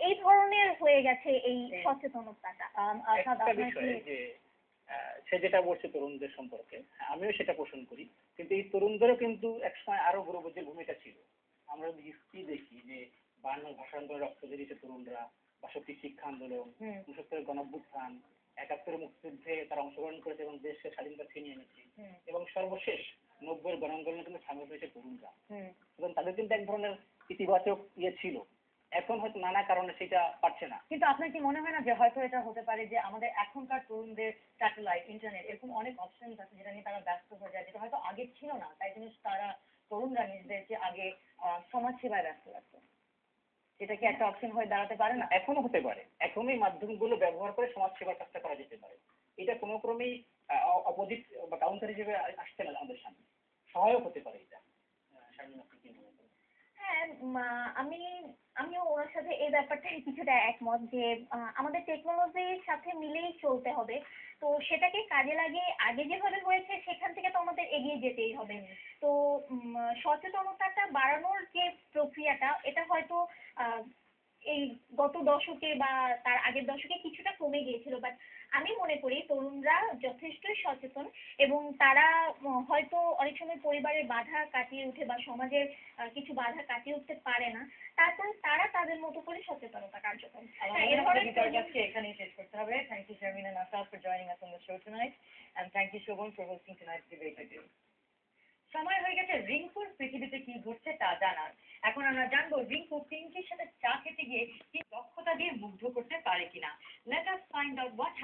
এই ধরনের হয়ে গেছে এই হুম। সচেতনতাটা। একটা আপনার বিষয় কি? যে সে যেটা বলছে তরুণদের সম্পর্কে, হ্যাঁ, আমিও সেটা পোষণ করি। কিন্তু এই তরুণদেরও কিন্তু একসময় আরো গৌরবোজ্জ্বল ভূমিকা ছিল। আমরা যদি হিস্ট্রি দেখি যে 52 ভাষা আন্দোলনে রক্ত দিয়েছে তরুণরা, 62 শিক্ষা আন্দোলন, হুম 69 গণঅভ্যুত্থান, 71 মুক্তিযুদ্ধে তারা অংশগ্রহণ করেছে এবং দেশকে স্বাধীনতা ছিনিয়ে এনেছে, হুম এবং সর্বশেষ 90 গণ আন্দোলনে কিন্তু সামিল হয়েছে তরুণরা। হুম। এবং তাদের কিন্তু এক ধরনের ইতিবাচক ইয়ে ছিল। এখন হয়তো নানা কারণে সেটা পারছে না। কিন্তু আপনার কি মনে হয় না যে হয়তো এটা হতে পারে যে আমাদের এখনকার তরুণদের স্যাটেলাইট, ইন্টারনেট এরকম অনেক অপশন আছে যেটা নিয়ে তারা ব্যস্ত হয়ে যায়, যেটা হয়তো আগে ছিল না, তাই জন্য তারা তরুণরা নিজেদেরকে আগে সমাজ সেবায় ব্যস্ত রাখতো। এটা কি একটা অপশন হয়ে দাঁড়াতে পারে না? এখনো হতে পারে, এখন এই মাধ্যমগুলো ব্যবহার করে সমাজ সেবার কাজটা করা যেতে পারে। এটা কোনো ক্রমেই অপোজিট বা কাউন্টার হিসেবে আসছে না আমাদের সামনে, সহায়ক হতে পারে এটা। শারমিন, আপনি কি মনে করেন? হ্যাঁ, আমি আমিও ওনার সাথে এই ব্যাপারটায় কিছুটা একমত যে আমাদের টেকনোলজির সাথে মিলেই চলতে হবে। তো সেটাকে কাজে লাগিয়ে আগে যেভাবে হয়েছে সেখান থেকে তো আমাদের এগিয়ে যেতেই হবে। তো সচেতনতাটা বাড়ানোর যে প্রক্রিয়াটা এটা হয়তো আহ, এই গত দশকে বা তার আগের দশকে কিছুটা কমে গিয়েছিল, বাট আমি মনে করি তরুণরা যথেষ্টই সচেতন এবং তারা হয়তো অনেক সময় পরিবারের বাধা কাটিয়ে উঠে বা সমাজের কিছু বাধা কাটিয়ে উঠতে পারে না, তারপরে তারা তাদের মতো করে সচেতনতা কার্যক্রম। আমাদেরকে এখানেই শেষ করতে হবে। Thank you Sharmin and Asad for joining us on the show tonight, and thank you Shobhan for hosting tonight's debate with you. সময় হয়ে গেছে রিঙ্কুর পৃথিবীতে কি ঘটছে তা জানার। এখন আমরা জানবো রিঙ্কু পিঙ্কির সাথে চা খেতে গিয়ে কি দক্ষতা দিয়ে মুগ্ধ করতে পারে কিনা। Let us find out what